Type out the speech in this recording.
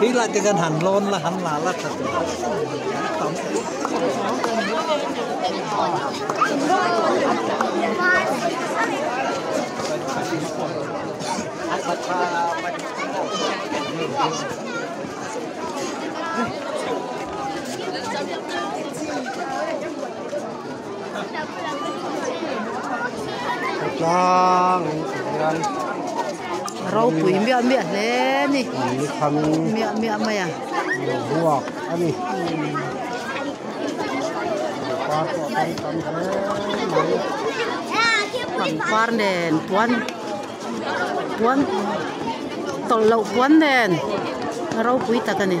Khi lại cái gần hẳn lôn là hắn là thật tổng rau bụi miệng miệng lên đi miệng miệng mày à buộc anh đi bằng khoan đèn tuan tol lậu tuan đèn rau bụi ta cái này